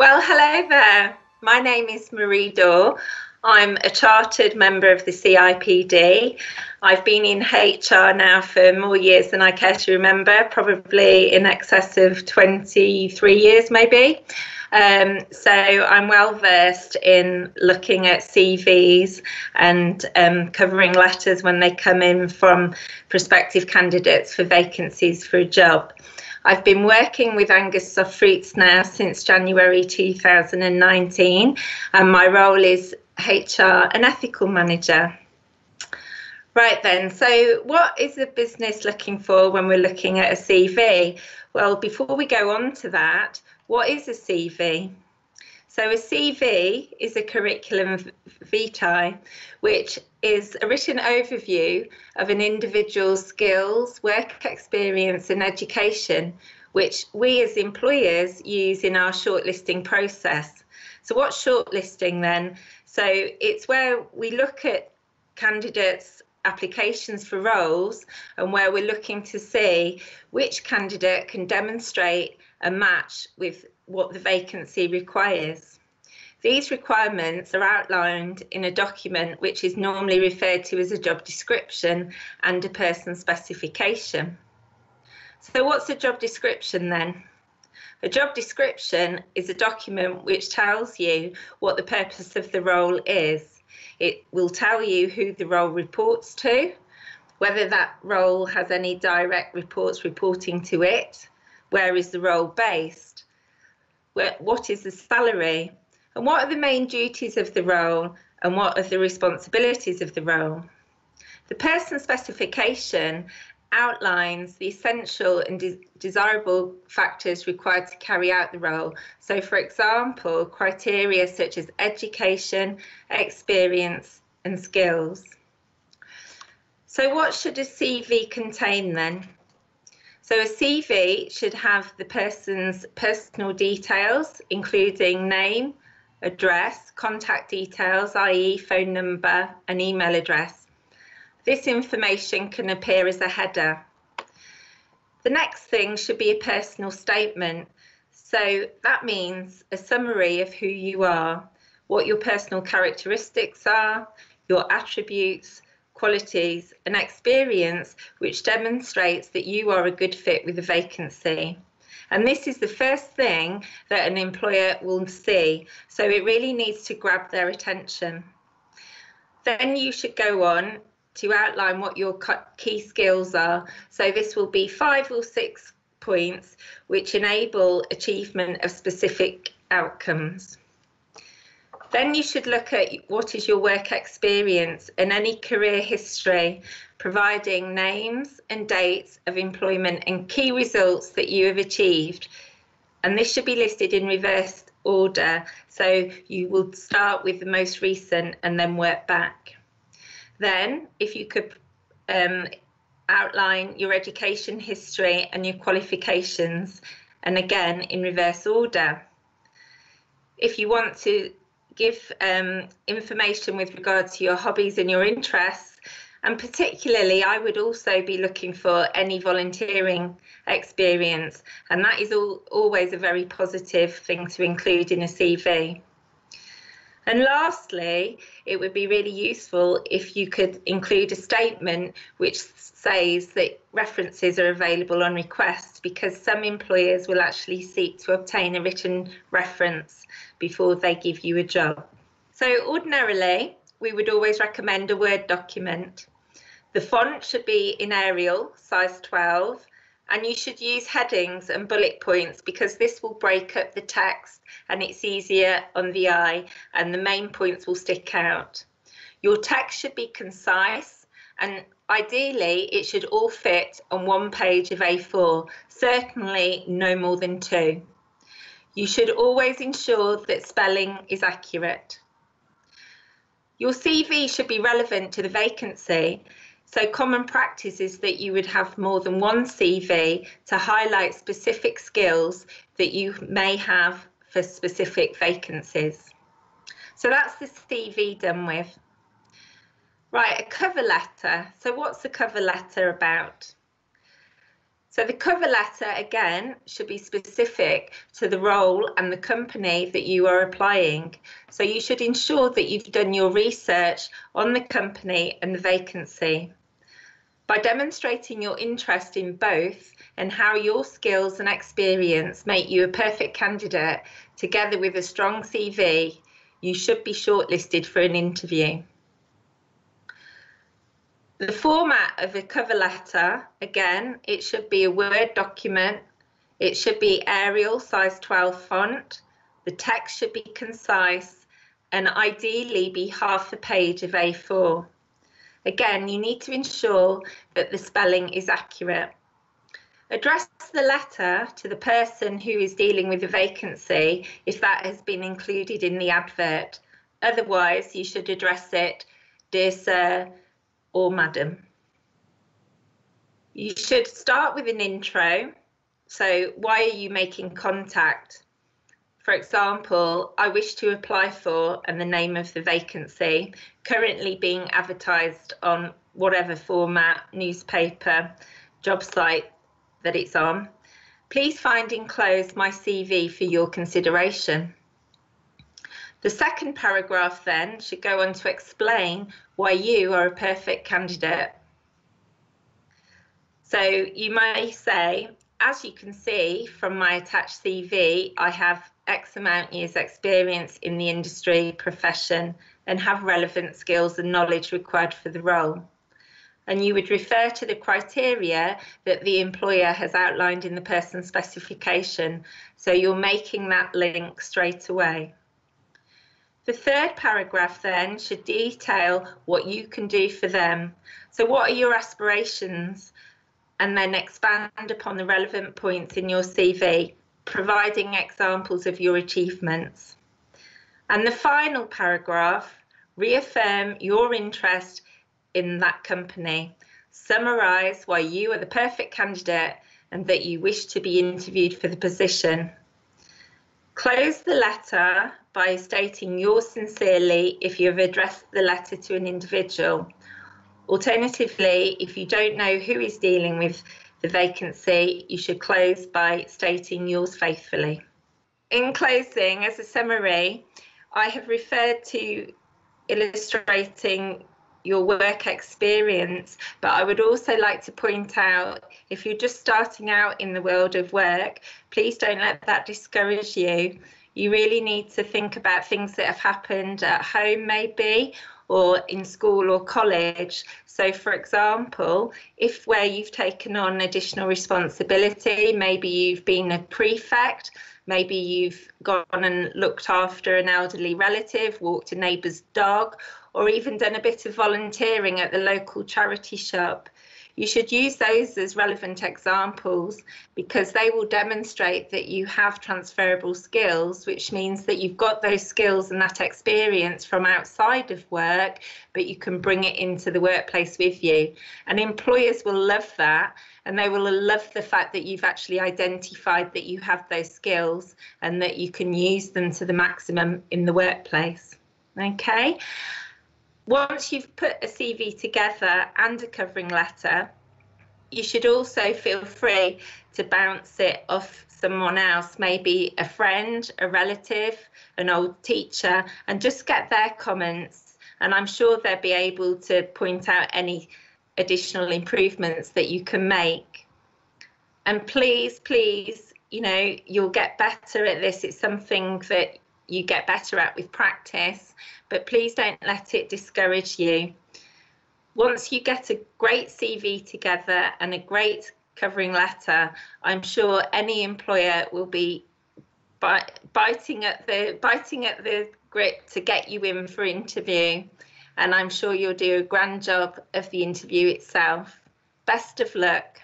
Well, hello there. My name is Marie Daw. I'm a chartered member of the CIPD. I've been in HR now for more years than I care to remember, probably in excess of 23 years maybe. So I'm well versed in looking at CVs and covering letters when they come in from prospective candidates for vacancies for a job. I've been working with Angus Soft Fruits now since January 2019, and my role is HR and Ethical Manager. Right then, so what is the business looking for when we're looking at a CV? Well, before we go on to that, what is a CV? So a CV is a curriculum vitae, which is a written overview of an individual's skills, work experience and education, which we as employers use in our shortlisting process. So what's shortlisting then? So it's where we look at candidates' applications for roles and where we're looking to see which candidate can demonstrate a match with what the vacancy requires. These requirements are outlined in a document which is normally referred to as a job description and a person specification. So what's a job description then? A job description is a document which tells you what the purpose of the role is. It will tell you who the role reports to, whether that role has any direct reports reporting to it, where is the role based, what is the salary, and what are the main duties of the role, and what are the responsibilities of the role. The person specification outlines the essential and desirable factors required to carry out the role. So, for example, criteria such as education, experience, and skills. So what should a CV contain then? So a CV should have the person's personal details, including name, address, contact details, i.e. phone number and email address. This information can appear as a header. The next thing should be a personal statement. So that means a summary of who you are, what your personal characteristics are, your attributes, qualities and experience which demonstrates that you are a good fit with the vacancy. And this is the first thing that an employer will see, so it really needs to grab their attention. Then you should go on to outline what your key skills are. So this will be 5 or 6 points which enable achievement of specific outcomes. Then you should look at what is your work experience and any career history, providing names and dates of employment and key results that you have achieved. And this should be listed in reverse order. So you will start with the most recent and then work back. Then if you could outline your education history and your qualifications, and again in reverse order. If you want to give information with regard to your hobbies and your interests, and particularly I would also be looking for any volunteering experience, and that is always a very positive thing to include in a CV. And lastly, it would be really useful if you could include a statement which says that references are available on request, because some employers will actually seek to obtain a written reference before they give you a job. So ordinarily, we would always recommend a Word document. The font should be in Arial, size 12, and you should use headings and bullet points because this will break up the text and it's easier on the eye and the main points will stick out. Your text should be concise and ideally it should all fit on 1 page of A4, certainly no more than 2. You should always ensure that spelling is accurate. Your CV should be relevant to the vacancy. So common practice is that you would have more than 1 CV to highlight specific skills that you may have for specific vacancies. So that's the CV done with. Right, a cover letter. So what's the cover letter about? So the cover letter, again, should be specific to the role and the company that you are applying. So you should ensure that you've done your research on the company and the vacancy. By demonstrating your interest in both and how your skills and experience make you a perfect candidate, together with a strong CV, you should be shortlisted for an interview. The format of a cover letter, again, it should be a Word document. It should be Arial size 12 font. The text should be concise and ideally be half a page of A4. Again, you need to ensure that the spelling is accurate. Address the letter to the person who is dealing with the vacancy if that has been included in the advert. Otherwise, you should address it, "Dear Sir," or "Madam." You should start with an intro. So, why are you making contact? For example, "I wish to apply for," and the name of the vacancy, currently being advertised on whatever format, newspaper, job site that it's on. "Please find enclosed my CV for your consideration." The second paragraph then should go on to explain why you are a perfect candidate. So you may say, "As you can see from my attached CV, I have X amount years experience in the industry, profession, and have relevant skills and knowledge required for the role." And you would refer to the criteria that the employer has outlined in the person specification. So you're making that link straight away. The third paragraph then should detail what you can do for them. So what are your aspirations? And then expand upon the relevant points in your CV, providing examples of your achievements. And the final paragraph, reaffirm your interest in that company. Summarise why you are the perfect candidate and that you wish to be interviewed for the position. Close the letter by stating yours sincerely if you have addressed the letter to an individual. Alternatively, if you don't know who is dealing with the vacancy, you should close by stating yours faithfully. In closing, as a summary, I have referred to illustrating your work experience, but I would also like to point out, if you're just starting out in the world of work, please don't let that discourage you. You really need to think about things that have happened at home maybe, or in school or college. So for example, if where you've taken on additional responsibility, maybe you've been a prefect, maybe you've gone and looked after an elderly relative, walked a neighbour's dog, or even done a bit of volunteering at the local charity shop. You should use those as relevant examples because they will demonstrate that you have transferable skills, which means that you've got those skills and that experience from outside of work, but you can bring it into the workplace with you. And employers will love that, and they will love the fact that you've actually identified that you have those skills and that you can use them to the maximum in the workplace. Okay? Once you've put a CV together and a covering letter, you should also feel free to bounce it off someone else, maybe a friend, a relative, an old teacher, and just get their comments. And I'm sure they'll be able to point out any additional improvements that you can make. And please, you know, you'll get better at this. It's something that you get better at with practice, but please don't let it discourage you. Once you get a great CV together and a great covering letter, I'm sure any employer will be biting at the grip to get you in for interview, and I'm sure you'll do a grand job of the interview itself. Best of luck.